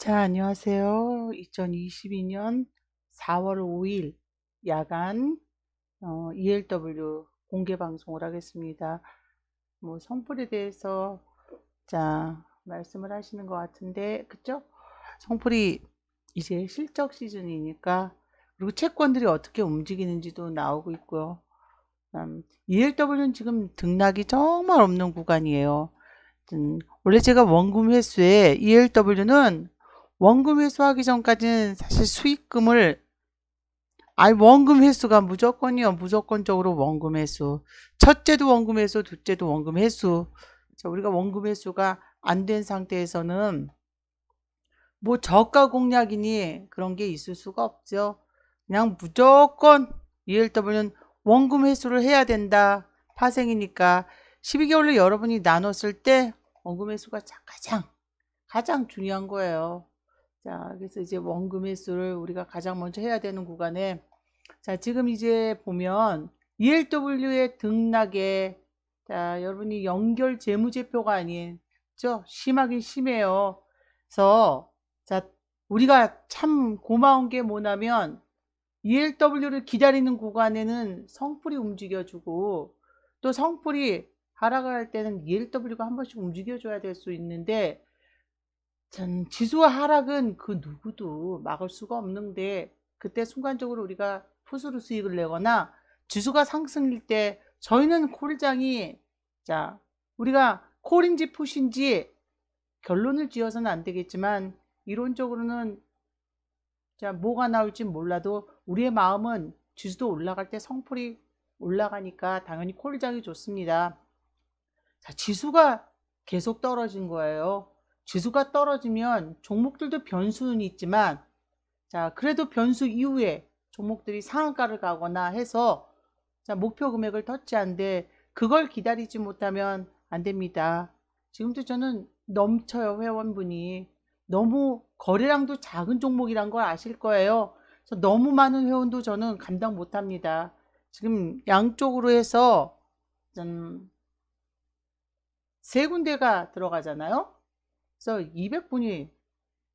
자, 안녕하세요. 2022년 4월 5일 야간 ELW 공개 방송을 하겠습니다. 뭐 성풀에 대해서 말씀을 하시는 것 같은데, 그쵸? 성풀이 이제 실적 시즌이니까, 그리고 채권들이 어떻게 움직이는지도 나오고 있고요. ELW는 지금 등락이 정말 없는 구간이에요. 원래 제가 원금 회수에 ELW는 원금 회수하기 전까지는 사실 수익금을 원금 회수가 무조건이요. 무조건적으로 원금 회수. 첫째도 원금 회수, 둘째도 원금 회수. 우리가 원금 회수가 안 된 상태에서는 뭐 저가 공략이니 그런 게 있을 수가 없죠. 그냥 무조건 ELW는 원금 회수를 해야 된다. 파생이니까 12개월로 여러분이 나눴을 때 원금 회수가 가장 중요한 거예요. 그래서 이제 원금 회수를 우리가 가장 먼저 해야 되는 구간에, 지금 이제 보면 ELW의 등락에, 여러분이 연결 재무제표가 아닌, 심하긴 심해요. 그래서, 우리가 참 고마운 게 뭐냐면, ELW를 기다리는 구간에는 성풀이 움직여주고, 또 성풀이 하락할 때는 ELW가 한 번씩 움직여줘야 될 수 있는데, 지수와 하락은 그 누구도 막을 수가 없는데, 그때 순간적으로 우리가 푸스로 수익을 내거나 지수가 상승일 때 저희는 콜장이, 우리가 콜인지 푸신지 결론을 지어서는 안 되겠지만, 이론적으로는 뭐가 나올지 몰라도 우리의 마음은 지수도 올라갈 때 성풀이 올라가니까 당연히 콜장이 좋습니다. 지수가 계속 떨어진 거예요. 지수가 떨어지면 종목들도 변수는 있지만, 그래도 변수 이후에 종목들이 상한가를 가거나 해서 목표 금액을 터치한데, 그걸 기다리지 못하면 안 됩니다. 지금도 저는 넘쳐요. 회원분이 너무 거래량도 작은 종목이란 걸 아실 거예요. 그래서 너무 많은 회원도 저는 감당 못합니다. 지금 양쪽으로 해서 세 군데가 들어가잖아요. 그래서 200분이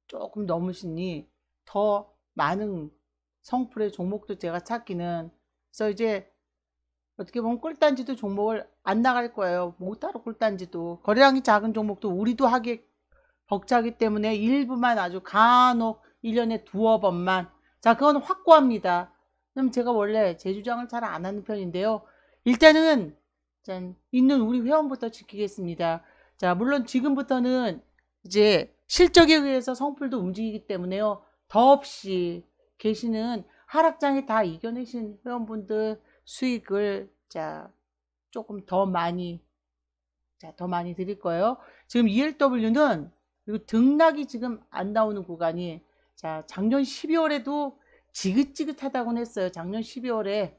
조금 넘으시니 더 많은 성풀의 종목도 제가 찾기는, 그래서 이제 어떻게 보면 꿀단지도 종목을 안 나갈 거예요. 못하러 꿀단지도 거래량이 작은 종목도 우리도 하기 벅차기 때문에 일부만 아주 간혹 1년에 두어 번만, 그건 확고합니다. 그럼 제가 원래 재주장을 잘 안 하는 편인데요, 일단은 있는 우리 회원부터 지키겠습니다. 물론 지금부터는 이제 실적에 의해서 성풀도 움직이기 때문에요, 더없이 계시는 하락장에 다 이겨내신 회원분들 수익을 조금 더 많이 드릴 거예요. 지금 ELW는 그리고 등락이 지금 안 나오는 구간이, 작년 12월에도 지긋지긋하다고 했어요. 작년 12월에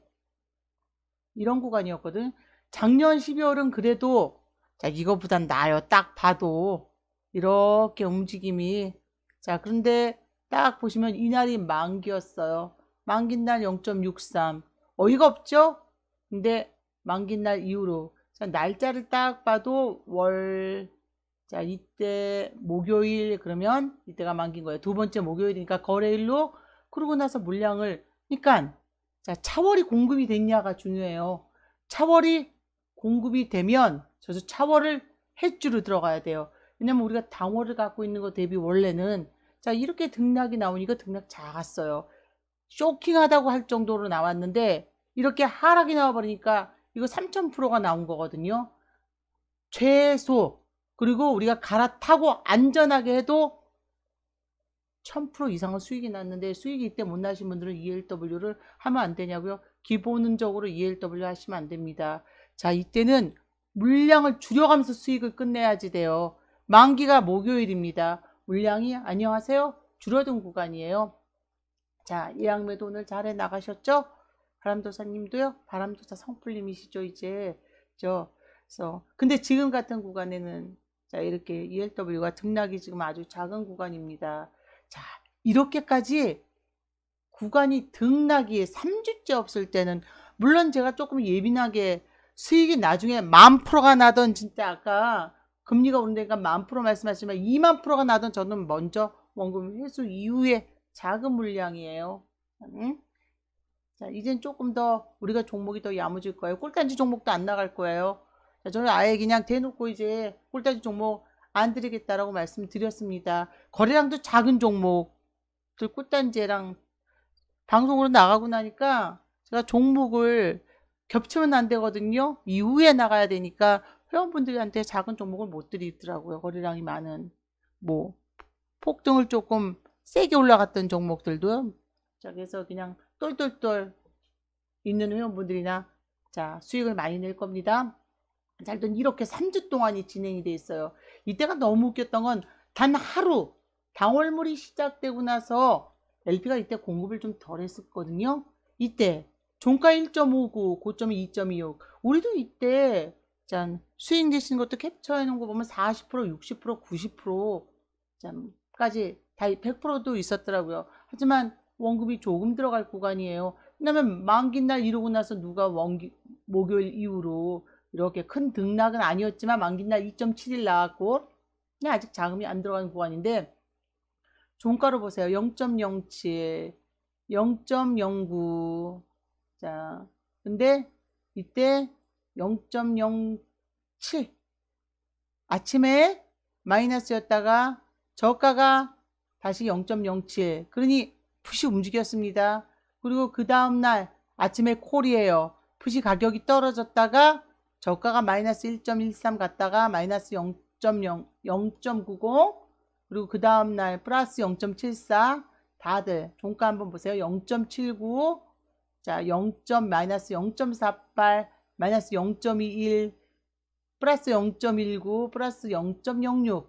이런 구간이었거든. 작년 12월은 그래도 이거보단 나아요. 딱 봐도 이렇게 움직임이. 그런데 딱 보시면 이날이 만기였어요. 만긴 날 0.63. 어이가 없죠? 근데 만긴 날 이후로 날짜를 딱 봐도 이때 목요일, 그러면 이때가 만긴 거예요. 두 번째 목요일이니까 거래일로. 그러고 나서 물량을, 그러니까 차월이 공급이 됐냐가 중요해요. 차월이 공급이 되면 저도 차월을 해주로 들어가야 돼요. 왜냐면 우리가 당월을 갖고 있는 거 대비 원래는 이렇게 등락이 나오니까 등락 작았어요. 쇼킹하다고 할 정도로 나왔는데 이렇게 하락이 나와버리니까 이거 3000%가 나온 거거든요. 최소. 그리고 우리가 갈아타고 안전하게 해도 1000% 이상은 수익이 났는데, 수익이 이때 못 나신 분들은 ELW를 하면 안 되냐고요? 기본적으로 ELW 하시면 안 됩니다. 이때는 물량을 줄여가면서 수익을 끝내야지 돼요. 만기가 목요일입니다. 물량이, 안녕하세요, 줄어든 구간이에요. 예약매도 오늘 잘해 나가셨죠? 바람도사님도요? 바람도사 성풀님이시죠, 이제. 그래서 근데 지금 같은 구간에는 이렇게 ELW가 등락이 지금 아주 작은 구간입니다. 이렇게까지 구간이 등락이 3주째 없을 때는, 물론 제가 조금 예민하게 수익이 나중에 10,000%가 나던, 진짜 아까 금리가 오른다니까 10,000% 말씀하시지만 20,000%가 나던 저는 먼저 원금 회수 이후에 작은 물량이에요. 자, 이젠 조금 더 우리가 종목이 더 야무질 거예요. 꿀단지 종목도 안 나갈 거예요. 자, 저는 아예 그냥 대놓고 이제 꿀단지 종목 안 드리겠다라고 말씀드렸습니다. 거래량도 작은 종목들 꿀단지랑 방송으로 나가고 나니까 제가 종목을 겹치면 안 되거든요. 이후에 나가야 되니까 회원분들한테 작은 종목을 못 드리더라고요. 거래량이 많은 뭐 폭등을 조금 세게 올라갔던 종목들도. 자, 그래서 그냥 똘똘똘 있는 회원분들이나 자 수익을 많이 낼 겁니다. 자, 일단 이렇게 3주 동안이 진행이 돼 있어요. 이때가 너무 웃겼던 건 단 하루 당월물이 시작되고 나서 LP가 이때 공급을 좀 덜 했었거든요. 이때 종가 1.59 고점이 2.26 우리도 이때 짠 수익 내시는 것도 캡처해 놓은 거 보면 40% 60% 90% 짠까지 다 100%도 있었더라고요. 하지만 원금이 조금 들어갈 구간이에요. 왜냐면 만기날 이러고 나서 누가 목요일 이후로 이렇게 큰 등락은 아니었지만 만기날 2.71 나왔고 근데 아직 자금이 안 들어가는 구간인데 종가로 보세요. 0.07 0.09 자 근데 이때 0.07 아침에 마이너스였다가 저가가 다시 0.07 그러니 푸시 움직였습니다. 그리고 그 다음날 아침에 콜이에요. 푸시 가격이 떨어졌다가 저가가 마이너스 1.13 갔다가 마이너스 0.90 그리고 그 다음날 플러스 0.74 다들 종가 한번 보세요. 0.79 자 마이너스 0.48 마이너스 0.21 플러스 0.19 플러스 0.06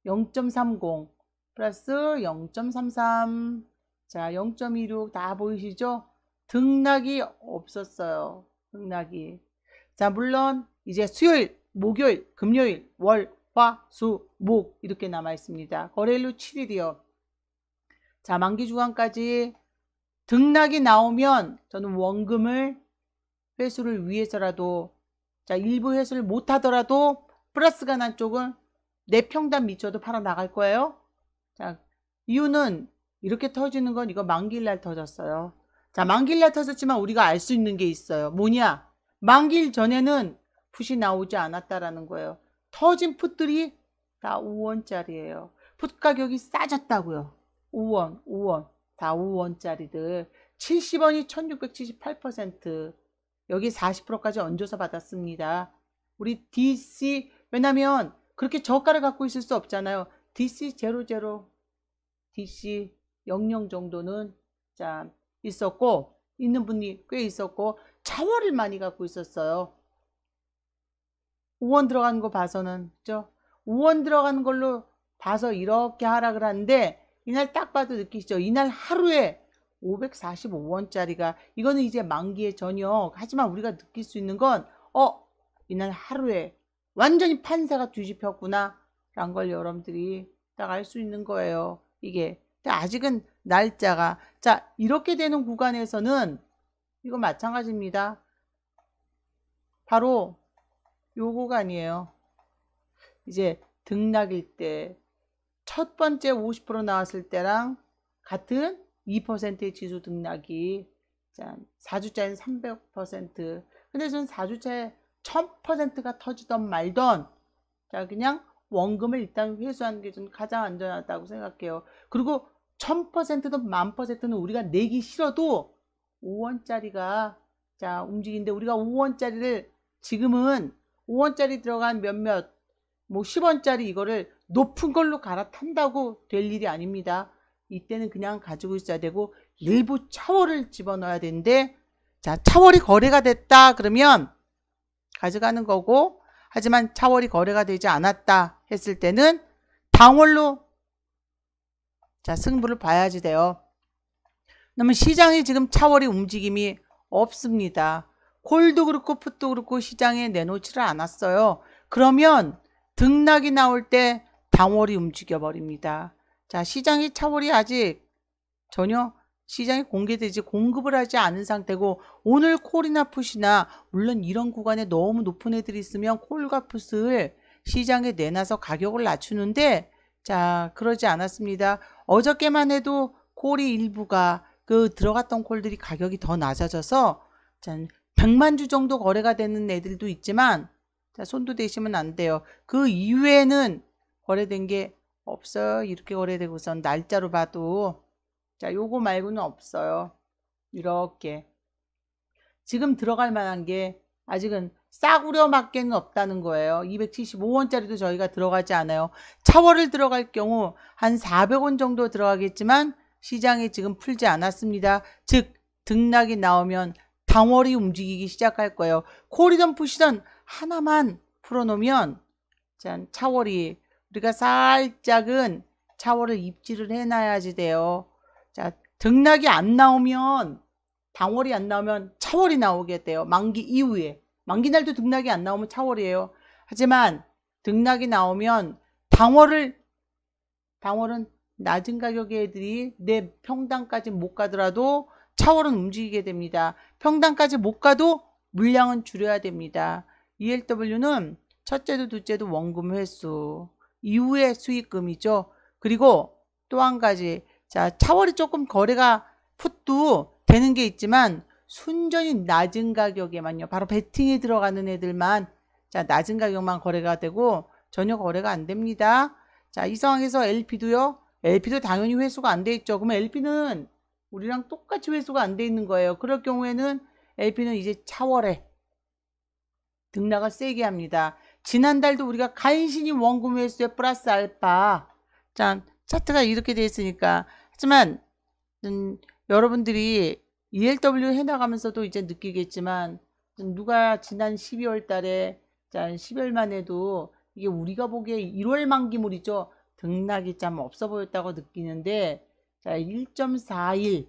0.30 플러스 0.33 자 0.26 다 보이시죠? 등락이 없었어요. 등락이. 자 물론 이제 수요일 목요일 금요일 월 화 수 목 이렇게 남아 있습니다. 거래일로 7일이요. 자 만기 주간까지 등락이 나오면 저는 원금을 회수를 위해서라도 자 일부 회수를 못 하더라도 플러스가 난 쪽은 내 평단 미쳐도 팔아 나갈 거예요. 자 이유는 이렇게 터지는 건 이거 만기일날 터졌어요. 자 만기일날 터졌지만 우리가 알 수 있는 게 있어요. 뭐냐 만기일 전에는 풋이 나오지 않았다라는 거예요. 터진 풋들이 다 5원짜리예요. 풋 가격이 싸졌다고요. 5원 다 5원짜리들 70원이 1678% 여기 40%까지 얹어서 받았습니다. 우리 DC 왜냐면 그렇게 저가를 갖고 있을 수 없잖아요. DC00 DC 00 정도는 자 있었고 있는 분이 꽤 있었고 차월을 많이 갖고 있었어요. 5원 들어간 거 봐서는 그죠? 5원 들어간 걸로 봐서 이렇게 하락을 하는데 이날 딱 봐도 느끼시죠? 이날 하루에 545원짜리가 이거는 이제 만기의 저녁 하지만 우리가 느낄 수 있는 건 이날 하루에 완전히 판세가 뒤집혔구나 라는 걸 여러분들이 딱 알 수 있는 거예요. 이게 아직은 날짜가 자 이렇게 되는 구간에서는 이거 마찬가지입니다. 바로 요 구간이에요. 이제 등락일 때 첫 번째 50% 나왔을 때랑 같은 2%의 지수 등락이 자 4주차에는 300% 근데 저는 4주차에 1000%가 터지던 말던 자 그냥 원금을 일단 회수하는 게 좀 가장 안전하다고 생각해요. 그리고 1000%든 10,000%는 우리가 내기 싫어도 5원짜리가 자 움직이는데 우리가 5원짜리를 지금은 5원짜리 들어간 몇몇 뭐 10원짜리 이거를 높은 걸로 갈아탄다고 될 일이 아닙니다. 이때는 그냥 가지고 있어야 되고 일부 차월을 집어넣어야 되는데 자 차월이 거래가 됐다 그러면 가져가는 거고 하지만 차월이 거래가 되지 않았다 했을 때는 당월로 자 승부를 봐야지 돼요. 그러면 시장이 지금 차월이 움직임이 없습니다. 콜도 그렇고 풋도 그렇고 시장에 내놓지를 않았어요. 그러면 등락이 나올 때 당월이 움직여 버립니다. 자 시장이 차월이 아직 전혀 시장이 공개되지 공급을 하지 않은 상태고 오늘 콜이나 풋이나 물론 이런 구간에 너무 높은 애들이 있으면 콜과 풋을 시장에 내놔서 가격을 낮추는데 자 그러지 않았습니다. 어저께만 해도 콜이 일부가 그 들어갔던 콜들이 가격이 더 낮아져서 100만 주 정도 거래가 되는 애들도 있지만 자, 손도 대시면 안 돼요. 그 이후에는 거래된 게 없어요. 이렇게 거래되고선 날짜로 봐도 자, 요거 말고는 없어요. 이렇게 지금 들어갈 만한 게 아직은 싸구려 밖에는 없다는 거예요. 275원짜리도 저희가 들어가지 않아요. 차월을 들어갈 경우 한 400원 정도 들어가겠지만 시장이 지금 풀지 않았습니다. 즉 등락이 나오면 당월이 움직이기 시작할 거예요. 콜이든 푸시든 하나만 풀어놓으면 차월이 우리가 살짝은 차월을 입지를 해놔야지 돼요. 자, 등락이 안 나오면 당월이 안 나오면 차월이 나오게 돼요. 만기 이후에. 만기날도 등락이 안 나오면 차월이에요. 하지만 등락이 나오면 당월은 낮은 가격의 애들이 내 평단까지 못 가더라도 차월은 움직이게 됩니다. 평단까지 못 가도 물량은 줄여야 됩니다. ELW는 첫째도 둘째도 원금 회수 이후에 수익금이죠. 그리고 또 한 가지 자 차월이 조금 거래가 풋도 되는 게 있지만 순전히 낮은 가격에만요. 바로 베팅에 들어가는 애들만 자 낮은 가격만 거래가 되고 전혀 거래가 안 됩니다. 자 이 상황에서 LP도요. LP도 당연히 회수가 안 돼 있죠. 그러면 LP는 우리랑 똑같이 회수가 안 돼 있는 거예요. 그럴 경우에는 LP는 이제 차월에 등락을 세게 합니다. 지난달도 우리가 간신히 원금 회수에 플러스 알파 자 차트가 이렇게 돼 있으니까 하지만 여러분들이 ELW 해나가면서도 이제 느끼겠지만 누가 지난 12월 달에 자 10월만 해도 이게 우리가 보기에 1월 만기물이죠. 등락이 참 없어 보였다고 느끼는데 자 1.41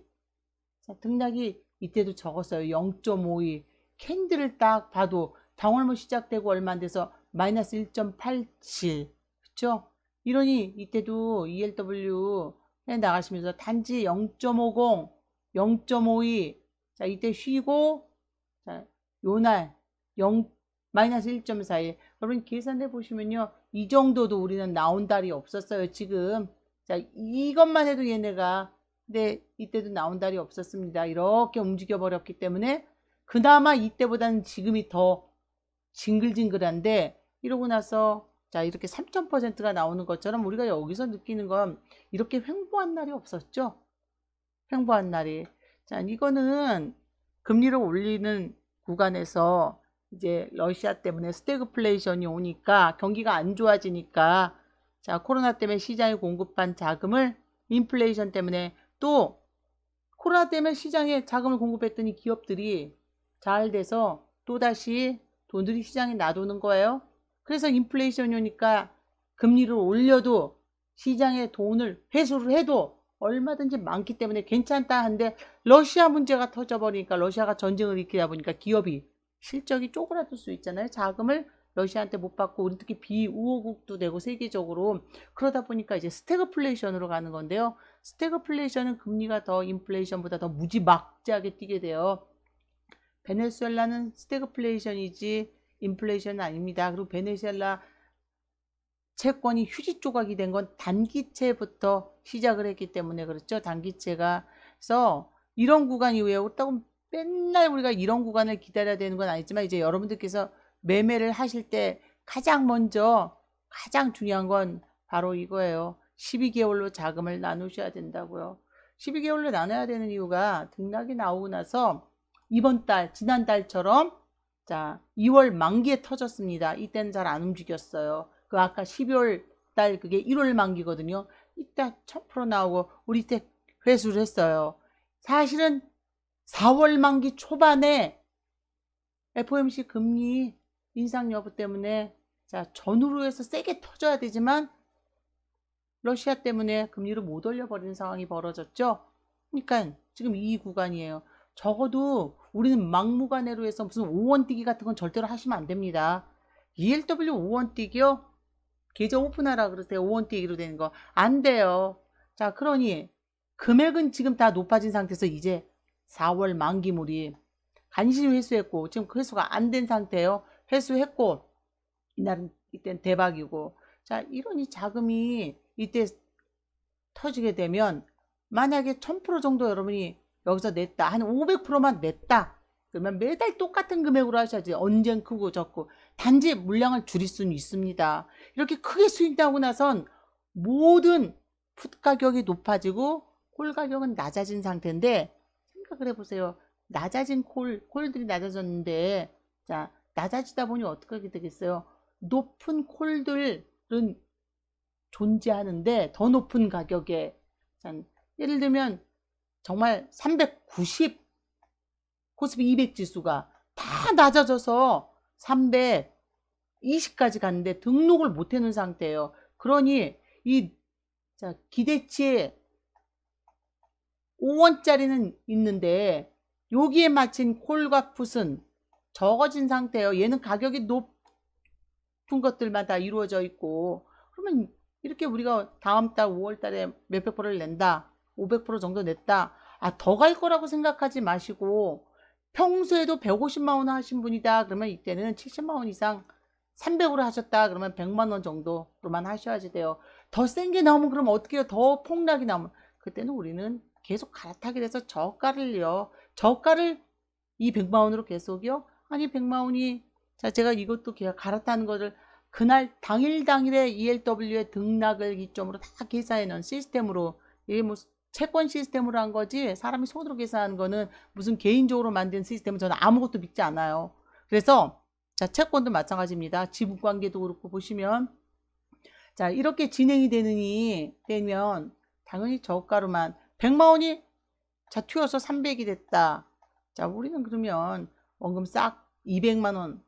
자, 등락이 이때도 적었어요. 0.52 캔들을 딱 봐도 당월모 시작되고 얼마 안 돼서 마이너스 1.87 그쵸? 이러니 이때도 ELW 해 나가시면서 단지 0.50 0.52 자 이때 쉬고 자 요날 마이너스 1.41 여러분 계산해 보시면요 이 정도도 우리는 나온 달이 없었어요. 지금 자 이것만 해도 얘네가 근데 이때도 나온 달이 없었습니다. 이렇게 움직여 버렸기 때문에 그나마 이때보다는 지금이 더 징글징글한데 이러고 나서 자 이렇게 3,000%가 나오는 것처럼 우리가 여기서 느끼는 건 이렇게 횡보한 날이 없었죠. 횡보한 날이 자 이거는 금리를 올리는 구간에서 이제 러시아 때문에 스태그플레이션이 오니까 경기가 안 좋아지니까 자 코로나 때문에 시장에 공급한 자금을 인플레이션 때문에 또 코로나 때문에 시장에 자금을 공급했더니 기업들이 잘 돼서 또다시 돈들이 시장에 놔두는 거예요. 그래서 인플레이션이 오니까 금리를 올려도 시장에 돈을 회수를 해도 얼마든지 많기 때문에 괜찮다 한데 러시아 문제가 터져버리니까 러시아가 전쟁을 일으키다 보니까 기업이 실적이 쪼그라들 수 있잖아요. 자금을 러시아한테 못 받고 우리 특히 비우호국도 되고 세계적으로 그러다 보니까 이제 스태그플레이션으로 가는 건데요. 스태그플레이션은 금리가 더 인플레이션보다 더 무지막지하게 뛰게 돼요. 베네수엘라는 스태그플레이션이지 인플레이션은 아닙니다. 그리고 베네수엘라 채권이 휴지 조각이 된 건 단기채부터 시작을 했기 때문에 그렇죠. 단기채가 그래서 이런 구간이 왜 그렇다고 맨날 우리가 이런 구간을 기다려야 되는 건 아니지만 이제 여러분들께서 매매를 하실 때 가장 먼저 가장 중요한 건 바로 이거예요. 12개월로 자금을 나누셔야 된다고요. 12개월로 나눠야 되는 이유가 등락이 나오고 나서 이번 달 지난달처럼 자 2월 만기에 터졌습니다. 이때는 잘 안 움직였어요. 그 아까 12월 달 그게 1월 만기거든요. 이때 1000% 나오고 우리 때 회수를 했어요. 사실은 4월 만기 초반에 FOMC 금리 인상 여부 때문에 자 전후로 해서 세게 터져야 되지만 러시아 때문에 금리를 못 올려버리는 상황이 벌어졌죠. 그러니까 지금 이 구간이에요. 적어도 우리는 막무가내로 해서 무슨 5원 뛰기 같은 건 절대로 하시면 안 됩니다. ELW 5원 뛰기요? 계좌 오픈하라 그러세요. 5원 뛰기로 되는 거 안 돼요. 자 그러니 금액은 지금 다 높아진 상태에서 이제 4월 만기물이 간신히 회수했고 지금 그 회수가 안 된 상태예요. 회수했고 이날은 이때는 대박이고 자 이러니 자금이 이때 터지게 되면 만약에 1000% 정도 여러분이 여기서 냈다. 한 500%만 냈다. 그러면 매달 똑같은 금액으로 하셔야지. 언젠 크고 적고. 단지 물량을 줄일 수는 있습니다. 이렇게 크게 수익 나고 나선 모든 풋 가격이 높아지고 콜 가격은 낮아진 상태인데, 생각을 해보세요. 낮아진 콜들이 낮아졌는데, 자, 낮아지다 보니 어떻게 되겠어요? 높은 콜들은 존재하는데 더 높은 가격에, 자, 예를 들면 정말 390 코스피 200 지수가 다 낮아져서 320까지 갔는데 등록을 못 해놓은 상태예요. 그러니 이 기대치에 5원짜리는 있는데 여기에 맞힌 콜과 풋은 적어진 상태예요. 얘는 가격이 높은 것들만 다 이루어져 있고, 그러면 이렇게 우리가 다음 달 5월 달에 몇백 프로를 낸다, 500% 정도 냈다, 더 갈 거라고 생각하지 마시고, 평소에도 150만 원 하신 분이다 그러면 이때는 70만 원 이상 300으로 하셨다 그러면 100만 원 정도로만 하셔야지 돼요. 더 센 게 나오면 그럼 어떻게 해요? 더 폭락이 나오면 그때는 우리는 계속 갈아타게 돼서 저가를요. 저가를 이 100만 원으로 계속이요? 아니 100만 원이, 자, 제가 이것도 갈아타는 거를 그날 당일에 ELW의 등락을 기점으로 다 계산해 놓은 시스템으로, 이게 뭐 채권 시스템으로 한 거지 사람이 손으로 계산하는 거는 무슨 개인적으로 만든 시스템은 저는 아무것도 믿지 않아요. 그래서 자, 채권도 마찬가지입니다. 지분관계도 그렇고 보시면, 자, 이렇게 진행이 되면 당연히 저가로만 100만 원이 자 튀어서 300이 됐다. 자, 우리는 그러면 원금 싹 200만 원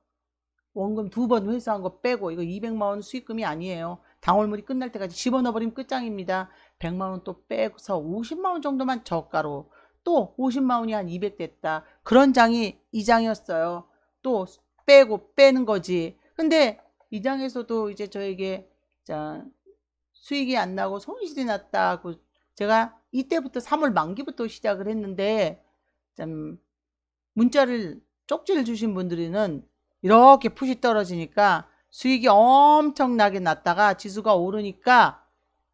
원금 2번 회수한 거 빼고, 이거 200만 원 수익금이 아니에요. 당월물이 끝날 때까지 집어넣어버리면 끝장입니다. 100만 원 또 빼서 50만 원 정도만 저가로, 또 50만 원이 한 200 됐다. 그런 장이 이 장이었어요. 또 빼고 빼는 거지. 근데 이 장에서도 이제 저에게 자 수익이 안 나고 손실이 났다고, 제가 이때부터 3월 만기부터 시작을 했는데, 참 문자를 쪽지를 주신 분들은 이렇게 풋이 떨어지니까 수익이 엄청나게 났다가 지수가 오르니까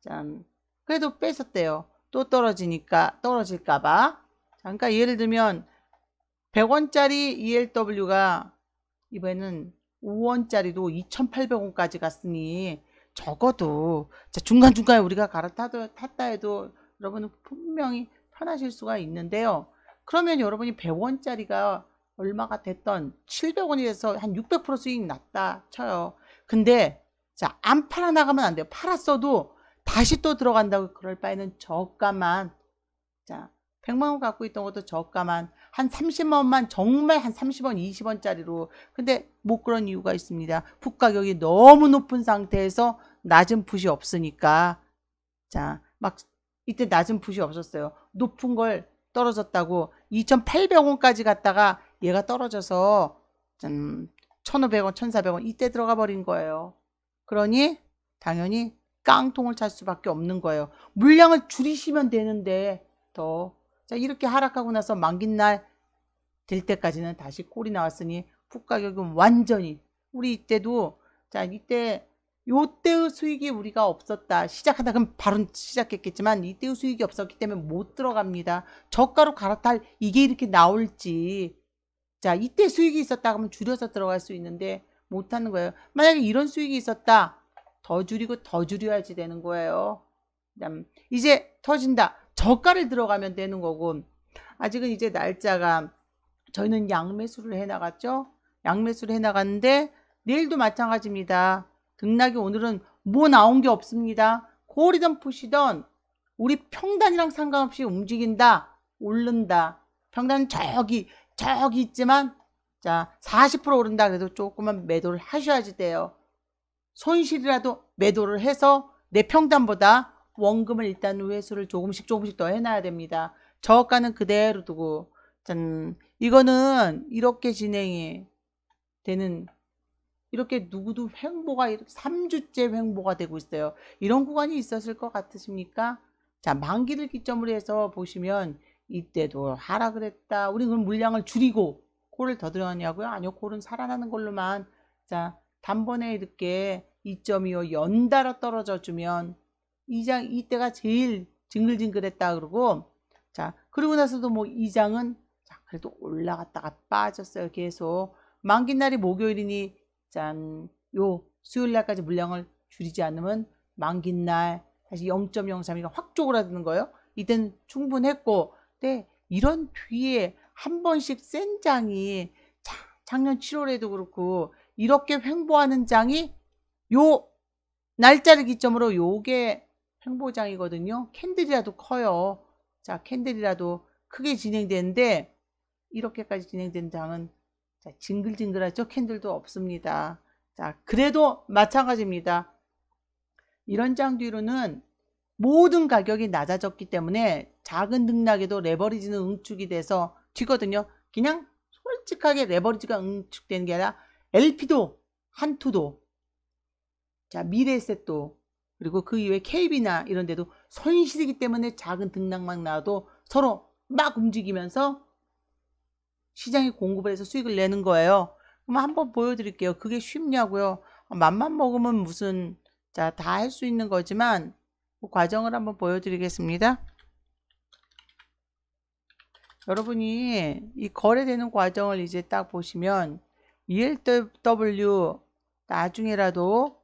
참 그래도 뺐었대요. 또 떨어지니까 떨어질까봐. 그러니까 예를 들면 100원짜리 ELW가 이번에는 5원짜리도 2,800원까지 갔으니 적어도 중간중간에 우리가 갈아탔다 해도 여러분은 분명히 편하실 수가 있는데요. 그러면 여러분이 100원짜리가 얼마가 됐던 700원이 돼서 한 600% 수익 났다 쳐요. 근데 자, 안 팔아 나가면 안 돼요. 팔았어도 다시 또 들어간다고. 그럴 바에는 저가만, 자 100만원 갖고 있던 것도 저가만 한 30만원만, 정말 한 30원 20원짜리로. 근데 못 그런 이유가 있습니다. 풋 가격이 너무 높은 상태에서 낮은 풋이 없으니까. 자, 막 이때 낮은 풋이 없었어요. 높은 걸 떨어졌다고 2,800원까지 갔다가 얘가 떨어져서 1,500원 1,400원 이때 들어가 버린 거예요. 그러니 당연히 깡통을 찰 수밖에 없는 거예요. 물량을 줄이시면 되는데 자, 이렇게 하락하고 나서 만기날 될 때까지는 다시 콜이 나왔으니 풋 가격은 완전히, 우리 이때도 자, 요때의 수익이 우리가 없었다. 시작하다 그럼 바로 시작했겠지만 이때의 수익이 없었기 때문에 못 들어갑니다. 저가로 갈아탈 이게 이렇게 나올지, 자, 이때 수익이 있었다 그러면 줄여서 들어갈 수 있는데 못하는 거예요. 만약에 이런 수익이 있었다, 더 줄이고 더 줄여야지 되는 거예요. 이제 터진다, 저가를 들어가면 되는 거고, 아직은 이제 날짜가, 저희는 양매수를 해나갔죠. 양매수를 해나갔는데 내일도 마찬가지입니다. 등락이 오늘은 뭐 나온 게 없습니다. 콜이든 풋이든 우리 평단이랑 상관없이 움직인다, 오른다. 평단은 저기 있지만 자 40% 오른다 그래도 조금만 매도를 하셔야지 돼요. 손실이라도 매도를 해서 내 평단보다 원금을 일단 회수를 조금씩 더 해놔야 됩니다. 저가는 그대로 두고, 이거는 이렇게 진행이 되는, 이렇게 누구도 횡보가 이렇게 3주째 횡보가 되고 있어요. 이런 구간이 있었을 것 같으십니까? 자, 만기를 기점으로 해서 보시면 이때도 하락을 했다. 우리 그럼 물량을 줄이고 콜을 더 들어가냐고요? 아니요, 콜은 살아나는 걸로만. 자, 단번에 이렇게 2.25 연달아 떨어져 주면 이 장 이때가 제일 징글징글했다 그러고, 자 그리고 나서도 뭐 이 장은 자 그래도 올라갔다가 빠졌어요. 계속 만기 날이 목요일이니 짠 요 수요일 날까지 물량을 줄이지 않으면 만기 날 다시 0.03이가 확 쪼그라드는 거예요. 이때는 충분했고, 근데 이런 뒤에 한 번씩 센 장이 작년 7월에도 그렇고 이렇게 횡보하는 장이 요 날짜를 기점으로 요게 횡보장이거든요. 캔들이라도 커요. 자 캔들이라도 크게 진행되는데 이렇게까지 진행된 장은 자, 징글징글하죠. 캔들도 없습니다. 자 그래도 마찬가지입니다. 이런 장 뒤로는 모든 가격이 낮아졌기 때문에 작은 등락에도 레버리지는 응축이 돼서 뒤거든요. 그냥 솔직하게 레버리지가 응축되는 게 아니라 LP도 한투도 자 미래에셋도 그리고 그 이외에 KB나 이런 데도 손실이기 때문에 작은 등락만 나와도 서로 막 움직이면서 시장이 공급을 해서 수익을 내는 거예요. 그럼 한번 보여드릴게요. 그게 쉽냐고요. 맘만 먹으면 무슨 자 다 할 수 있는 거지만 그 과정을 한번 보여드리겠습니다. 여러분이 이 거래되는 과정을 이제 딱 보시면 ELW 나중에라도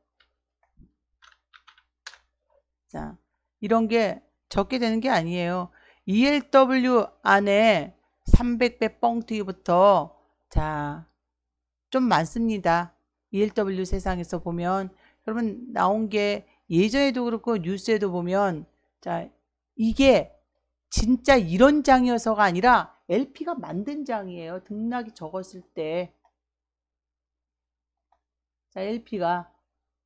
자 이런 게 적게 되는 게 아니에요. ELW 안에 300배 뻥튀기부터 자 좀 많습니다. ELW 세상에서 보면 여러분 나온 게 예전에도 그렇고 뉴스에도 보면 자 이게 진짜 이런 장이어서가 아니라 LP가 만든 장이에요. 등락이 적었을 때 자 LP가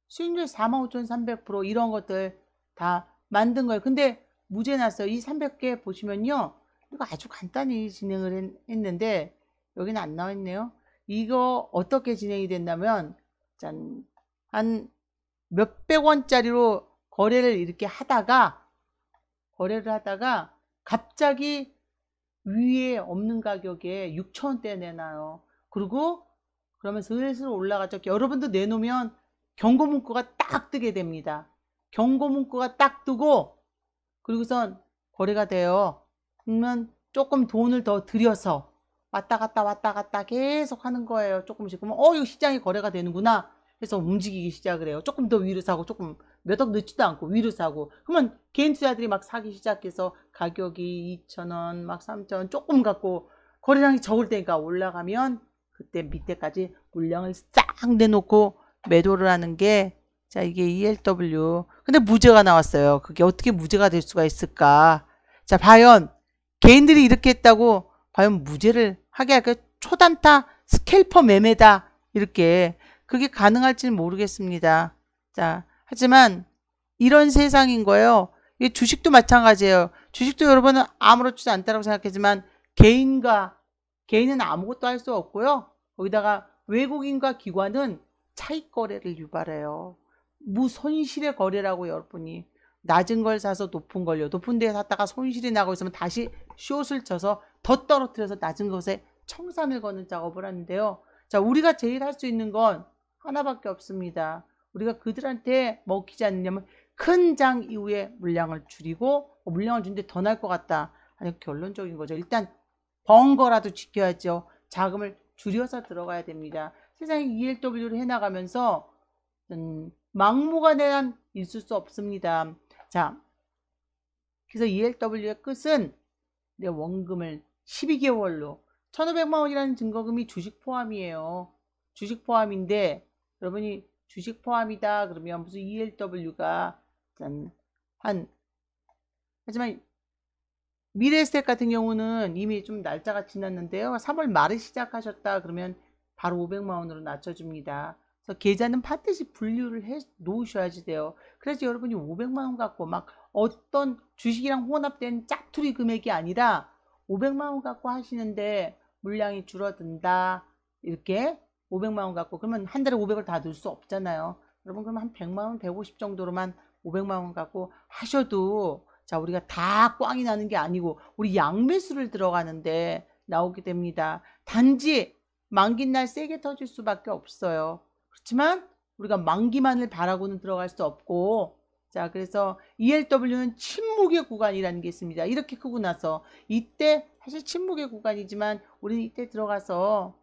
수익률 45,300% 이런 것들 다 만든 거예요. 근데 무죄 났어요. 이 300개 보시면요. 이거 아주 간단히 진행을 했는데 여기는 안 나와 있네요. 이거 어떻게 진행이 된다면 짠, 한 몇백 원짜리로 거래를 이렇게 하다가 갑자기 위에 없는 가격에 6,000원대 내놔요. 그리고 그러면 슬슬 올라가죠. 여러분도 내놓으면 경고 문구가 딱 뜨게 됩니다. 경고 문구가 딱 뜨고 그리고선 거래가 돼요. 그러면 조금 돈을 더 들여서 왔다 갔다 계속 하는 거예요. 조금씩. 그러면 이거 시장이 거래가 되는구나 해서 움직이기 시작을 해요. 조금 더 위로 사고 조금 몇 억 넣지도 않고 위로 사고 그러면 개인 투자들이 막 사기 시작해서 가격이 2,000원 막 3,000원 조금 갖고 거래량이 적을 때니까 올라가면 그때 밑에까지 물량을 싹 내놓고 매도를 하는 게 자 이게 ELW. 근데 무죄가 나왔어요. 그게 어떻게 무죄가 될 수가 있을까? 자 과연 개인들이 이렇게 했다고 과연 무죄를 하게 할까요? 초단타 스캘퍼 매매다 이렇게 그게 가능할지는 모르겠습니다. 자 하지만 이런 세상인 거예요. 이 주식도 마찬가지예요. 주식도 여러분은 아무렇지도 않다고 생각하지만 개인은 아무것도 할 수 없고요. 거기다가 외국인과 기관은 차익 거래를 유발해요. 무손실의 거래라고 여러분이 낮은 걸 사서 높은 걸요. 높은 데 샀다가 손실이 나고 있으면 다시 숏을 쳐서 더 떨어뜨려서 낮은 것에 청산을 거는 작업을 하는데요. 자, 우리가 제일 할 수 있는 건 하나밖에 없습니다. 우리가 그들한테 먹히지 않느냐면 큰 장 이후에 물량을 줄이고 물량을 주는데 더 날 것 같다. 아니 결론적인 거죠. 일단 번거라도 지켜야죠. 자금을 줄여서 들어가야 됩니다. 세상에 ELW를 해나가면서 막무가내한 있을 수 없습니다. 자, 그래서 ELW의 끝은 내 원금을 12개월로 1,500만 원이라는 증거금이 주식 포함이에요. 주식 포함인데 여러분이 주식 포함이다 그러면 무슨 ELW가 하지만 미래에셋 같은 경우는 이미 좀 날짜가 지났는데요. 3월 말에 시작하셨다 그러면 바로 500만 원으로 낮춰줍니다. 그래서 계좌는 반드시 분류를 해 놓으셔야지 돼요. 그래서 여러분이 500만 원 갖고 막 어떤 주식이랑 혼합된 짝투리 금액이 아니라 500만 원 갖고 하시는데 물량이 줄어든다. 이렇게 500만 원 갖고 그러면 한 달에 500을 다 넣을 수 없잖아요. 여러분 그러면 한 100만 원, 150 정도로만 500만 원 갖고 하셔도 자 우리가 다 꽝이 나는 게 아니고 우리 양매수를 들어가는데 나오게 됩니다. 단지 만기날 세게 터질 수밖에 없어요. 그렇지만 우리가 만기만을 바라고는 들어갈 수 없고 자, 그래서 ELW는 침묵의 구간이라는 게 있습니다. 이렇게 크고 나서 이때 사실 침묵의 구간이지만 우리는 이때 들어가서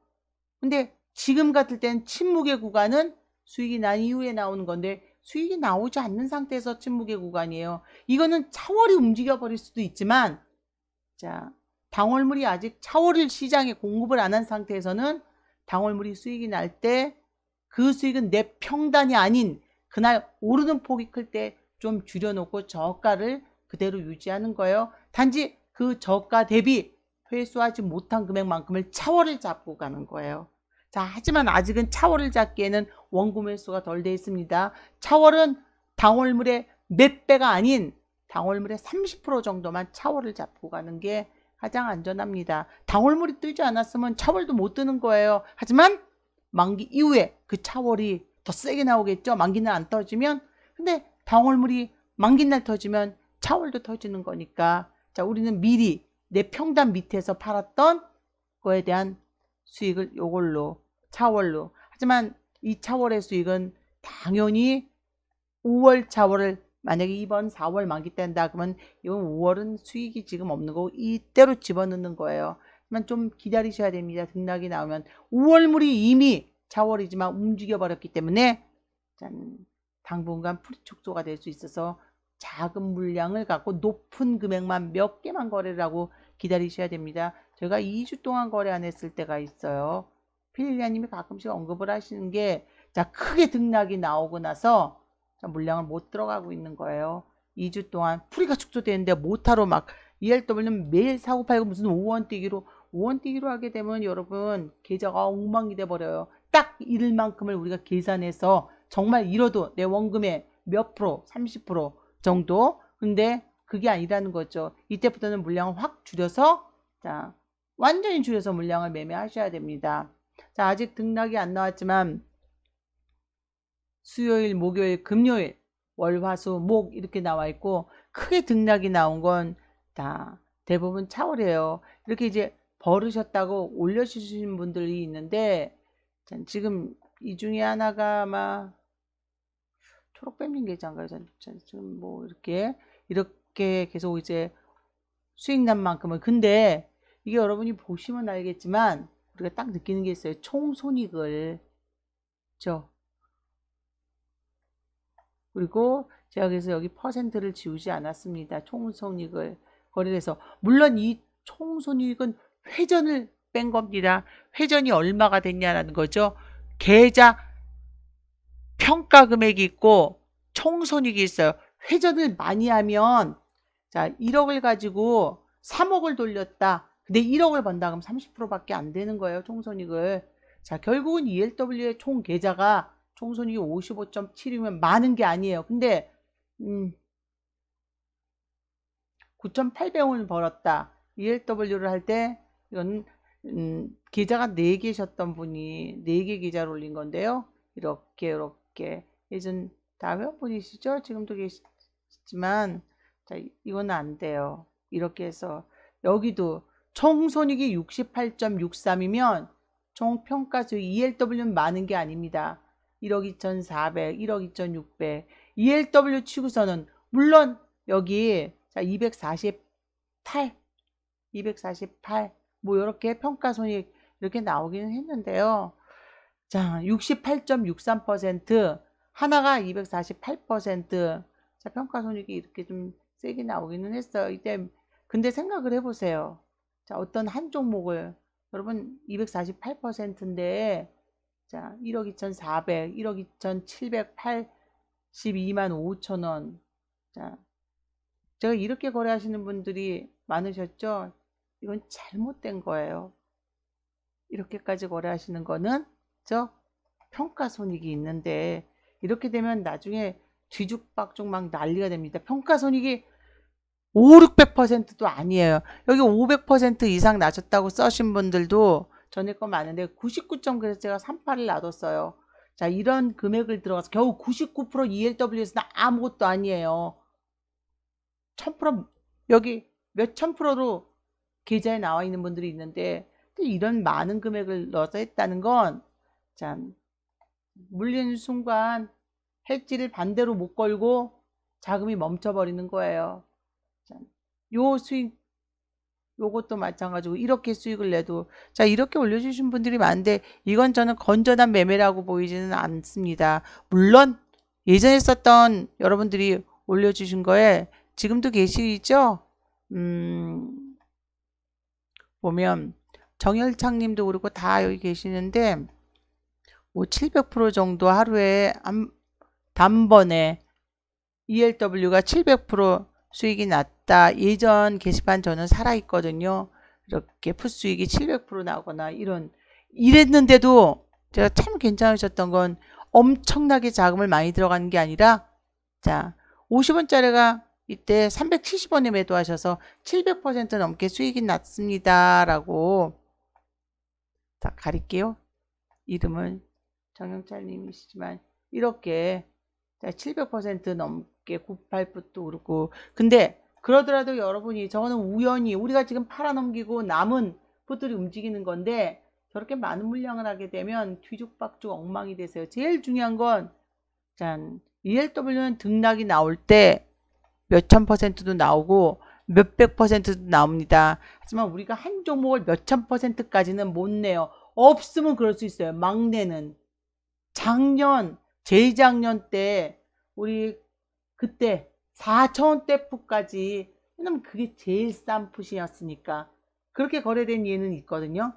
근데 지금 같을 땐 침묵의 구간은 수익이 난 이후에 나오는 건데 수익이 나오지 않는 상태에서 침묵의 구간이에요. 이거는 차월이 움직여 버릴 수도 있지만 자, 당월물이 아직 차월을 시장에 공급을 안 한 상태에서는 당월물이 수익이 날 때 그 수익은 내 평단이 아닌 그날 오르는 폭이 클 때 좀 줄여놓고 저가를 그대로 유지하는 거예요. 단지 그 저가 대비 회수하지 못한 금액만큼을 차월을 잡고 가는 거예요. 자, 하지만 아직은 차월을 잡기에는 원금 회수가 덜 돼 있습니다. 차월은 당월물의 몇 배가 아닌 당월물의 30% 정도만 차월을 잡고 가는 게 가장 안전합니다. 당월물이 뜨지 않았으면 차월도 못 뜨는 거예요. 하지만 만기 이후에 그 차월이 더 세게 나오겠죠. 만기는 안 터지면. 근데 당월물이 만기날 터지면 차월도 터지는 거니까 자, 우리는 미리 내 평단 밑에서 팔았던 거에 대한 수익을 요걸로 차월로. 하지만 이 차월의 수익은 당연히 5월 차월을 만약에 이번 4월 만기 때 한다 그러면 이건 5월은 수익이 지금 없는 거고 이때로 집어넣는 거예요. 하지만 좀 기다리셔야 됩니다. 등락이 나오면 5월물이 이미 차월이지만 움직여 버렸기 때문에 당분간 풀이 축소가 될 수 있어서 작은 물량을 갖고 높은 금액만 몇 개만 거래를 하고 기다리셔야 됩니다. 제가 2주 동안 거래 안 했을 때가 있어요. 필리아님이 가끔씩 언급을 하시는 게 자, 크게 등락이 나오고 나서 물량을 못 들어가고 있는 거예요. 2주 동안 풀이가 축소되는데 못하러 막 ELW는 매일 사고 팔고 무슨 5원 뛰기로 하게 되면 여러분 계좌가 엉망이 돼 버려요. 딱 잃을 만큼을 우리가 계산해서 정말 잃어도 내 원금의 몇 프로 30% 정도 근데 그게 아니라는 거죠. 이때부터는 물량을 확 줄여서 자, 완전히 줄여서 물량을 매매하셔야 됩니다. 자, 아직 등락이 안 나왔지만 수요일, 목요일, 금요일, 월, 화, 수, 목 이렇게 나와 있고 크게 등락이 나온 건 다 대부분 차월이에요. 이렇게 이제 벌으셨다고 올려주신 분들이 있는데 지금 이 중에 하나가 아마 초록뱀님 계좌인가요? 지금 뭐 이렇게 계속 이제 수익 난 만큼은 근데 이게 여러분이 보시면 알겠지만 우리가 딱 느끼는 게 있어요. 총손익을 그리고 제가 그래서 여기 퍼센트를 지우지 않았습니다. 총손익을 거래를 해서 물론 이 총손익은 회전을 뺀 겁니다. 회전이 얼마가 됐냐라는 거죠. 계좌 평가 금액이 있고 총손익이 있어요. 회전을 많이 하면 자 1억을 가지고 3억을 돌렸다. 근데 1억을 번다 그러면 30%밖에 안 되는 거예요. 총손익을. 자 결국은 ELW의 총 계좌가 총손익이 55.7이면 많은 게 아니에요. 근데 9,800원을 벌었다. ELW를 할 때 이건 계좌가 4개셨던 분이 4개 계좌를 올린 건데요. 이렇게 예전 다 회원분이시죠? 지금도 계시지만 자 이건 안 돼요. 이렇게 해서 여기도 총손익이 68.63이면 총평가수익 ELW는 많은 게 아닙니다. 1억 2,400, 1억 2,600 ELW 치고서는 물론 여기 자 248 뭐 이렇게 평가손익 이렇게 나오기는 했는데요. 자 68.63% 하나가 248% 자 평가손익이 이렇게 좀 세게 나오기는 했어요. 이때 근데 생각을 해보세요. 자 어떤 한 종목을 여러분 248%인데 자 1억 2,400 1억 2,782만 5천원 자 제가 이렇게 거래하시는 분들이 많으셨죠. 이건 잘못된 거예요. 이렇게까지 거래하시는 거는 평가손익이 있는데 이렇게 되면 나중에 뒤죽박죽 막 난리가 됩니다. 평가손익이 500~600%도 아니에요. 여기 500% 이상 나셨다고 써신 분들도 전에 거 많은데 99점 그래서 제가 38을 놔뒀어요. 자 이런 금액을 들어가서 겨우 99% ELW에서는 아무것도 아니에요. 1000% 여기 몇천 프로로 계좌에 나와 있는 분들이 있는데 이런 많은 금액을 넣어서 했다는 건 참 물리는 순간 해지를 반대로 못 걸고 자금이 멈춰버리는 거예요. 자, 요 수익, 요것도 마찬가지고 이렇게 수익을 내도 자 이렇게 올려주신 분들이 많은데 이건 저는 건전한 매매라고 보이지는 않습니다. 물론 예전에 썼던 여러분들이 올려주신 거에 지금도 계시죠? 보면 정열창님도 그렇고 다 여기 계시는데 뭐 700% 정도 하루에 단번에 ELW가 700% 수익이 났다. 예전 게시판 저는 살아있거든요. 이렇게 풋수익이 700% 나거나 이랬는데도 제가 참 괜찮으셨던 건 엄청나게 자금을 많이 들어가는 게 아니라 자 50원짜리가 이때 370원에 매도하셔서 700% 넘게 수익이 났습니다. 라고 자 가릴게요. 이름은 정영철님이시지만 이렇게 700% 넘게 98풋도 그렇고 근데 그러더라도 여러분이 저거는 우연히 우리가 지금 팔아넘기고 남은 풋들이 움직이는 건데 저렇게 많은 물량을 하게 되면 뒤죽박죽 엉망이 되세요. 제일 중요한 건 짠, ELW는 등락이 나올 때 몇천 %도 나오고 몇백 %도 나옵니다. 하지만 우리가 한 종목을 몇천 %까지는 못 내요. 없으면 그럴 수 있어요. 막내는 작년 재작년 때 우리 그때 4,000원대 풋까지 왜냐면 그게 제일 싼 풋이었으니까 그렇게 거래된 예는 있거든요.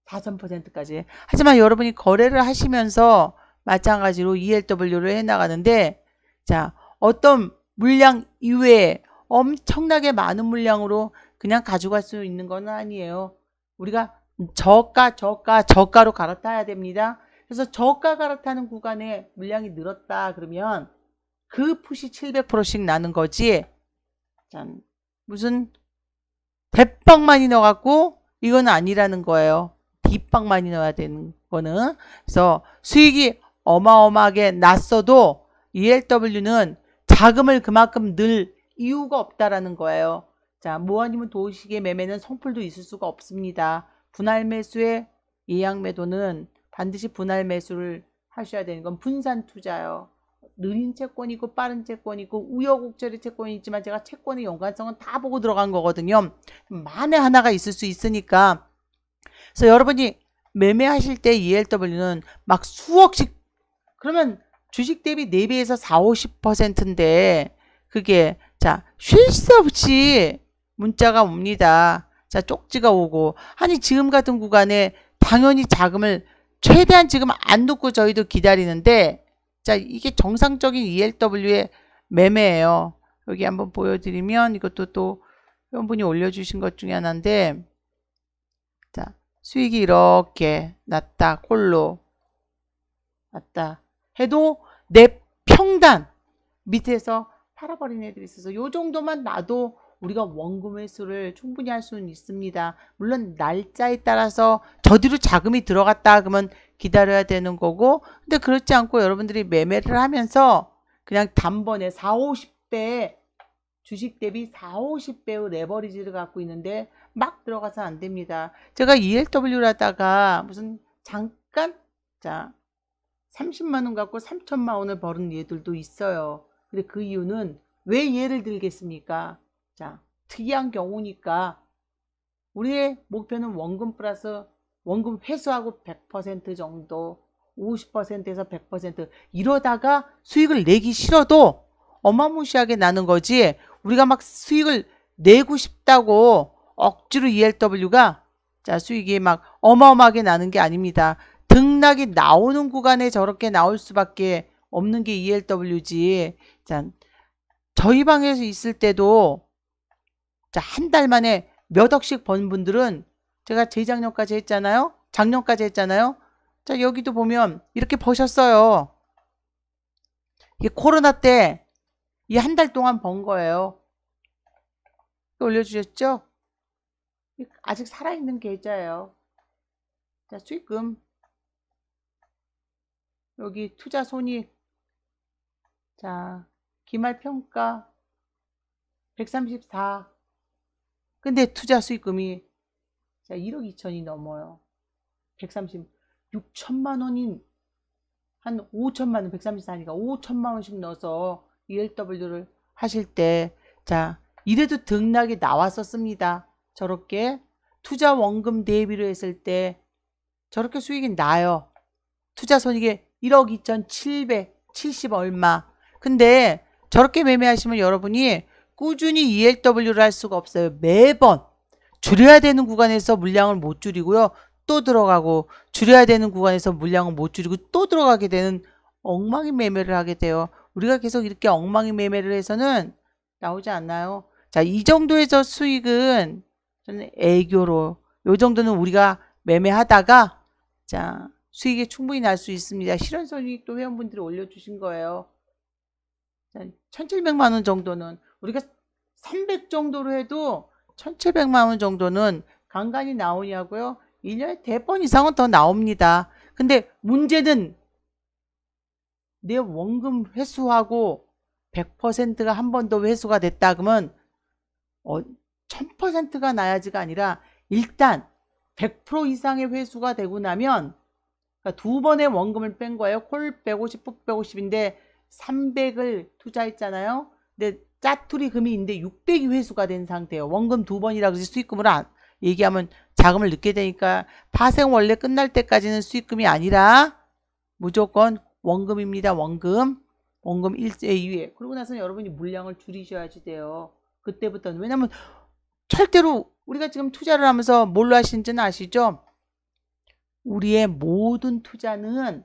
4,000%까지. 하지만 여러분이 거래를 하시면서 마찬가지로 ELW를 해나가는데 자 어떤 물량 이외에 엄청나게 많은 물량으로 그냥 가져갈 수 있는 건 아니에요. 우리가 저가로 갈아타야 됩니다. 그래서 저가 갈아타는 구간에 물량이 늘었다 그러면 그 풋이 700%씩 나는 거지. 짠, 무슨 대빵 많이 넣어갖고 이건 아니라는 거예요. 뒷빵 많이 넣어야 되는 거는. 그래서 수익이 어마어마하게 났어도 ELW는 자금을 그만큼 늘 이유가 없다라는 거예요. 자, 뭐 아니면 도식의 매매는 성풀도 있을 수가 없습니다. 분할 매수의 예약 매도는 반드시 분할 매수를 하셔야 되는 건 분산 투자요. 느린 채권이 있고 빠른 채권이 있고 우여곡절의 채권이 있지만 제가 채권의 연관성은 다 보고 들어간 거거든요. 만에 하나가 있을 수 있으니까. 그래서 여러분이 매매하실 때 ELW는 막 수억씩 그러면 주식 대비 4배에서 40, 50%인데 그게 자 쉴 새 없이 문자가 옵니다. 자 쪽지가 오고 아니 지금 같은 구간에 당연히 자금을 최대한 지금 안 놓고 저희도 기다리는데 자 이게 정상적인 ELW의 매매예요. 여기 한번 보여드리면 이것도 또 회원분이 올려주신 것 중에 하나인데 자 수익이 이렇게 났다 콜로 났다 해도 내 평단 밑에서 팔아버린 애들이 있어서 요 정도만 놔도 우리가 원금 회수를 충분히 할 수는 있습니다. 물론 날짜에 따라서 저 뒤로 자금이 들어갔다 그러면 기다려야 되는 거고 근데 그렇지 않고 여러분들이 매매를 하면서 그냥 단번에 40, 50배 주식 대비 40, 50배의 레버리지를 갖고 있는데 막 들어가서 안 됩니다. 제가 ELW라다가 무슨 잠깐 자 30만원 갖고 3천만원을 버는 얘들도 있어요. 근데 그 이유는 왜 예를 들겠습니까? 자, 특이한 경우니까 우리의 목표는 원금 플러스 원금 회수하고 100% 정도 50%에서 100% 이러다가 수익을 내기 싫어도 어마무시하게 나는 거지 우리가 막 수익을 내고 싶다고 억지로 ELW가 자 수익이 막 어마어마하게 나는 게 아닙니다. 등락이 나오는 구간에 저렇게 나올 수밖에 없는 게 ELW지. 자, 저희 방에서 있을 때도 자, 한 달 만에 몇 억씩 번 분들은 제가 재작년까지 했잖아요. 작년까지 했잖아요. 자, 여기도 보면 이렇게 버셨어요. 이게 코로나 때 이 한 달 동안 번 거예요. 올려주셨죠? 아직 살아있는 계좌예요. 자, 수익금. 여기 투자 손익. 자, 기말 평가 134. 근데 투자 수익금이 자, 1억 2천이 넘어요. 136천만 원인 한 5천만 원, 134니까 5천만 원씩 넣어서 ELW를 하실 때, 자, 이래도 등락이 나왔었습니다. 저렇게 투자 원금 대비로 했을 때 저렇게 수익이 나요. 투자 손익이 1억 2,770 얼마. 근데 저렇게 매매하시면 여러분이 꾸준히 ELW를 할 수가 없어요. 매번 줄여야 되는 구간에서 물량을 못 줄이고요. 또 들어가고, 줄여야 되는 구간에서 물량을 못 줄이고 또 들어가게 되는 엉망인 매매를 하게 돼요. 우리가 계속 이렇게 엉망인 매매를 해서는 나오지 않나요? 자, 이 정도에서 수익은 저는 애교로, 요 정도는 우리가 매매하다가 자, 수익이 충분히 날 수 있습니다. 실현손익도 회원분들이 올려주신 거예요. 1,700만 원 정도는, 우리가 300 정도로 해도 1,700만 원 정도는 간간히 나오냐고요? 1년에 대번 이상은 더 나옵니다. 근데 문제는 내 원금 회수하고 100%가 한 번 더 회수가 됐다 그러면 1000%가 나야지가 아니라 일단 100% 이상의 회수가 되고 나면, 그러니까 두 번의 원금을 뺀 거예요. 콜 150, 풋 150인데 300을 투자했잖아요. 근데 짜투리 금이 있는데 600이 회수가 된 상태예요. 원금 두 번이라 그래서 수익금을 얘기하면 자금을 넣게 되니까 파생 원래 끝날 때까지는 수익금이 아니라 무조건 원금입니다. 원금 1세 이후에. 그러고 나서는 여러분이 물량을 줄이셔야지 돼요. 그때부터는. 왜냐면 절대로 우리가 지금 투자를 하면서 뭘로 하시는지는 아시죠? 우리의 모든 투자는,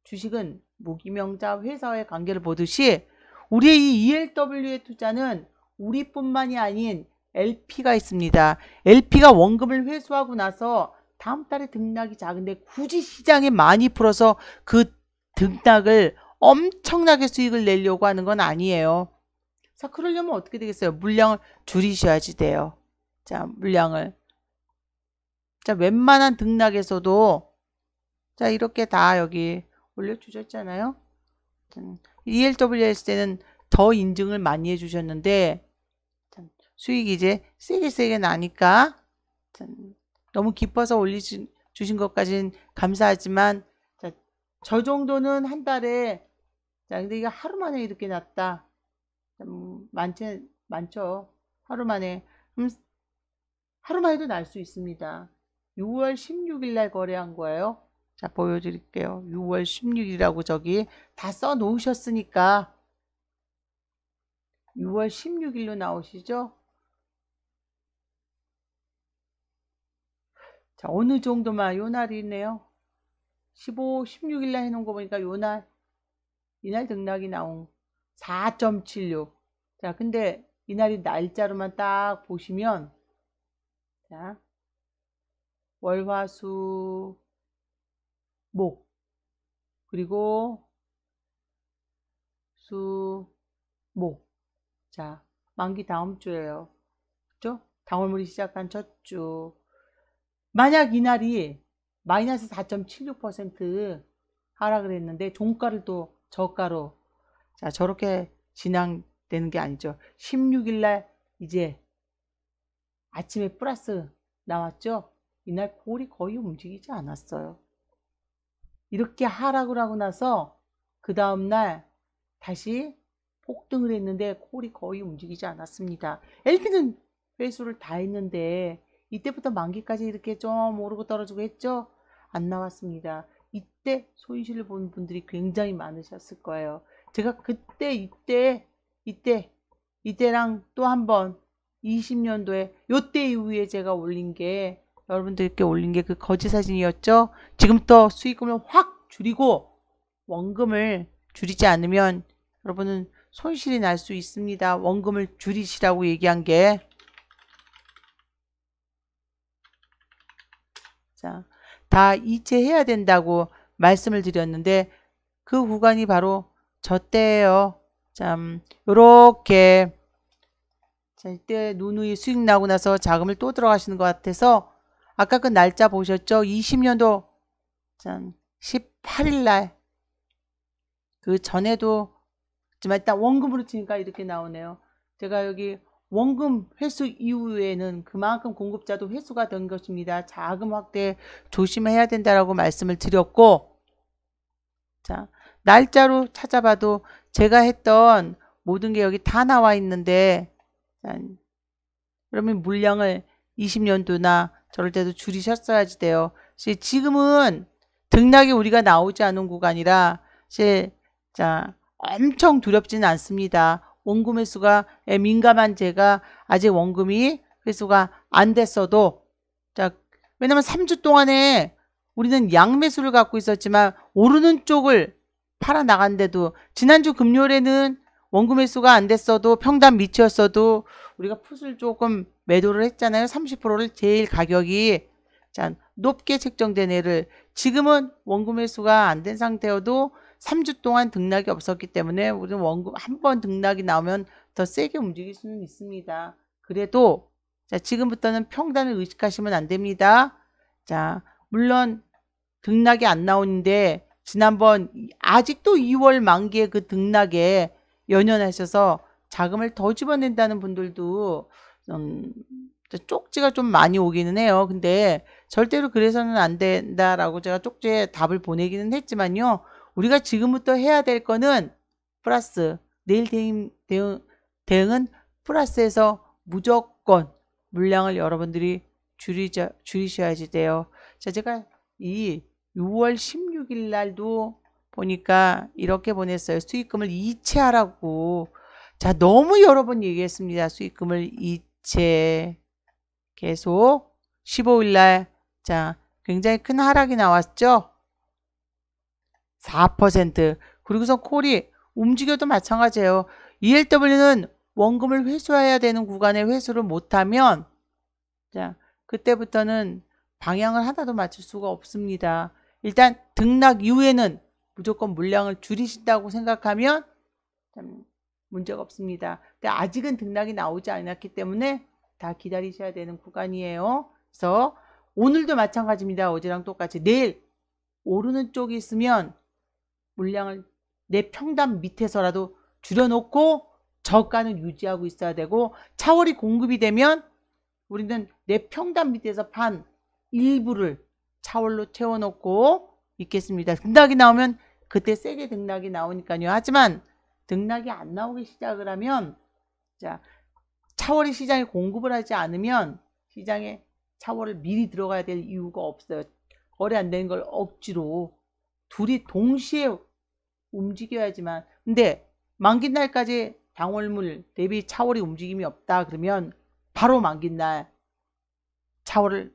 주식은 무기명자 회사와의 관계를 보듯이 우리의 이 ELW의 투자는 우리뿐만이 아닌 LP가 있습니다. LP가 원금을 회수하고 나서 다음 달에 등락이 작은데 굳이 시장에 많이 풀어서 그 등락을 엄청나게 수익을 내려고 하는 건 아니에요. 자, 그러려면 어떻게 되겠어요? 물량을 줄이셔야지 돼요. 자, 물량을. 자, 웬만한 등락에서도 자, 이렇게 다 여기 올려주셨잖아요. ELW 했을 때는 더 인증을 많이 해주셨는데 수익이 이제 세게 나니까 너무 기뻐서 올려주신 것까지는 감사하지만, 자, 저 정도는 한 달에, 자, 근데 이게 하루 만에 이렇게 났다. 많죠. 하루 만에. 하루 만에도 날 수 있습니다. 6월 16일 날 거래한 거예요. 자, 보여드릴게요. 6월 16일이라고 저기 다 써 놓으셨으니까 6월 16일로 나오시죠? 자, 어느 정도만 요 날이네요. 15, 16일 날 해놓은 거 보니까 이날 등락이 나온 4.76. 자, 근데 이날이 날짜로만 딱 보시면, 자, 월, 화, 수, 목, 그리고 수, 목. 자, 만기 다음 주예요. 그죠? 당월물이 시작한 첫 주. 만약 이날이 마이너스 4.76% 하락을 했는데 종가를 또 저가로, 자, 저렇게 진행되는 게 아니죠. 16일 날 이제 아침에 플러스 나왔죠. 이날 골이 거의 움직이지 않았어요. 이렇게 하락을 하고 나서 그 다음날 다시 폭등을 했는데 콜이 거의 움직이지 않았습니다. LP는 회수를 다 했는데 이때부터 만기까지 이렇게 좀 오르고 떨어지고 했죠. 안 나왔습니다. 이때 손실을 본 분들이 굉장히 많으셨을 거예요. 제가 그때 이때랑 또 한 번 20년도에 요때 이후에 제가 올린 게, 여러분들께 올린 게 그 거지 사진이었죠. 지금부터 수익금을 확 줄이고 원금을 줄이지 않으면 여러분은 손실이 날 수 있습니다. 원금을 줄이시라고 얘기한 게. 자, 다 이체해야 된다고 말씀을 드렸는데 그 구간이 바로 저 때예요. 참, 요렇게. 자, 이때 누누이 수익 나고 나서 자금을 또 들어가시는 것 같아서 아까 그 날짜 보셨죠? 20년도 18일 날. 그 전에도, 하지만 일단 원금으로 치니까 이렇게 나오네요. 제가 여기 원금 회수 이후에는 그만큼 공급자도 회수가 된 것입니다. 자금 확대 조심해야 된다라고 말씀을 드렸고, 자, 날짜로 찾아봐도 제가 했던 모든 게 여기 다 나와 있는데, 그러면 물량을 20년도나 저럴 때도 줄이셨어야지 돼요. 지금은 등락이 우리가 나오지 않은 구간이라 자, 엄청 두렵지는 않습니다. 원금 회수가 민감한 제가 아직 원금이 회수가 안 됐어도, 자, 왜냐면 3주 동안에 우리는 양매수를 갖고 있었지만 오르는 쪽을 팔아 나간데도, 지난주 금요일에는 원금 회수가 안 됐어도 평단 밑이었어도 우리가 풋을 조금 매도를 했잖아요. 30%를 제일 가격이 높게 책정된 애를. 지금은 원금 회수가 안 된 상태여도 3주 동안 등락이 없었기 때문에 우리는 원금 한 번 등락이 나오면 더 세게 움직일 수는 있습니다. 그래도 지금부터는 평단을 의식하시면 안 됩니다. 물론 등락이 안 나오는데 지난번 아직도 2월 만기에 그 등락에 연연하셔서 자금을 더 집어낸다는 분들도 쪽지가 좀 많이 오기는 해요. 근데 절대로 그래서는 안 된다라고 제가 쪽지에 답을 보내기는 했지만요. 우리가 지금부터 해야 될 거는 플러스, 내일 대응은 플러스에서 무조건 물량을 여러분들이 줄이셔야지 돼요. 제가 이 6월 16일 날도 보니까 이렇게 보냈어요. 수익금을 이체하라고. 너무 여러 번 얘기했습니다. 수익금을 이체. 계속 15일 날 굉장히 큰 하락이 나왔죠. 4%. 그리고서 콜이 움직여도 마찬가지예요. ELW는 원금을 회수해야 되는 구간에 회수를 못하면 그때부터는 방향을 하나도 맞출 수가 없습니다. 일단 등락 이후에는 무조건 물량을 줄이신다고 생각하면 문제가 없습니다. 근데 아직은 등락이 나오지 않았기 때문에 다 기다리셔야 되는 구간이에요. 그래서 오늘도 마찬가지입니다. 어제랑 똑같이 내일 오르는 쪽이 있으면 물량을 내 평단 밑에서라도 줄여놓고 저가는 유지하고 있어야 되고, 차월이 공급이 되면 우리는 내 평단 밑에서 판 일부를 차월로 채워놓고 있겠습니다. 등락이 나오면 그때 세게 등락이 나오니까요. 하지만 등락이 안 나오기 시작을 하면 차월이 시장에 공급을 하지 않으면 시장에 차월을 미리 들어가야 될 이유가 없어요. 거래 안 되는 걸 억지로 둘이 동시에 움직여야지만. 근데 만기날까지 당월물 대비 차월이 움직임이 없다 그러면 바로 만기날 차월을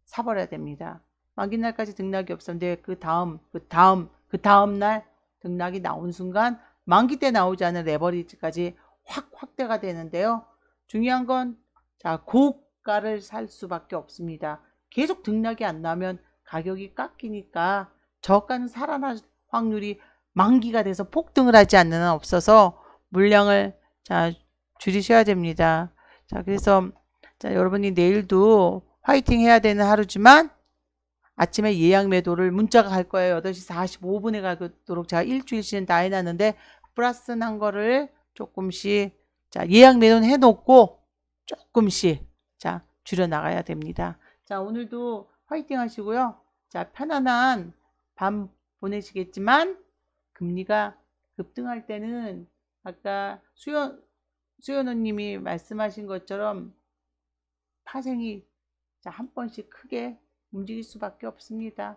사버려야 됩니다. 만기날까지 등락이 없었는데 그 다음 날 등락이 나온 순간 만기 때 나오지 않은 레버리지까지 확 확대가 되는데요. 중요한 건 고가를 살 수밖에 없습니다. 계속 등락이 안 나면 가격이 깎이니까 저가는 살아날 확률이 만기가 돼서 폭등을 하지 않는 한 없어서 물량을 줄이셔야 됩니다. 그래서 여러분이 내일도 화이팅 해야 되는 하루지만 아침에 예약 매도를 문자가 갈 거예요. 8시 45분에 가도록 제가 일주일치는 다 해놨는데 플러스 난 거를 조금씩 예약 매도는 해놓고 조금씩 줄여 나가야 됩니다. 오늘도 화이팅 하시고요. 편안한 밤 보내시겠지만 금리가 급등할 때는 아까 수연호님이 말씀하신 것처럼 파생이 한 번씩 크게 움직일 수밖에 없습니다.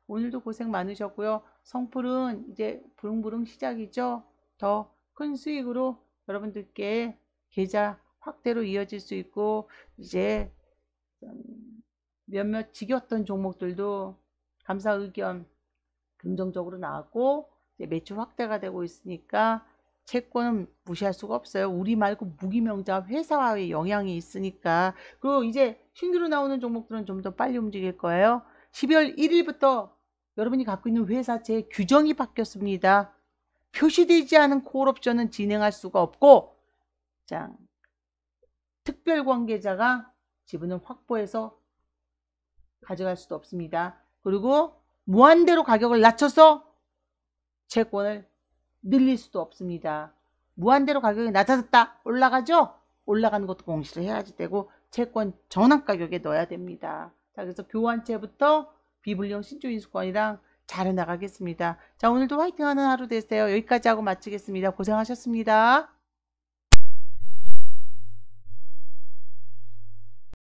오늘도 고생 많으셨고요. 성풀은 이제 부릉부릉 시작이죠. 더 큰 수익으로 여러분들께 계좌 확대로 이어질 수 있고, 이제 몇몇 지겼던 종목들도 감사 의견 긍정적으로 나왔고 이제 매출 확대가 되고 있으니까 채권은 무시할 수가 없어요. 우리 말고 무기명자 회사와의 영향이 있으니까. 그리고 이제 신규로 나오는 종목들은 좀 더 빨리 움직일 거예요. 12월 1일부터 여러분이 갖고 있는 회사채의 규정이 바뀌었습니다. 표시되지 않은 콜옵션은 진행할 수가 없고, 특별관계자가 지분을 확보해서 가져갈 수도 없습니다. 그리고 무한대로 가격을 낮춰서 채권을 늘릴 수도 없습니다. 무한대로 가격이 낮아졌다 올라가죠? 올라가는 것도 공시를 해야지 되고 채권 전환 가격에 넣어야 됩니다. 그래서 교환채부터 비불량 신주인수권이랑 잘 해나가겠습니다. 자, 오늘도 화이팅하는 하루 되세요. 여기까지 하고 마치겠습니다. 고생하셨습니다.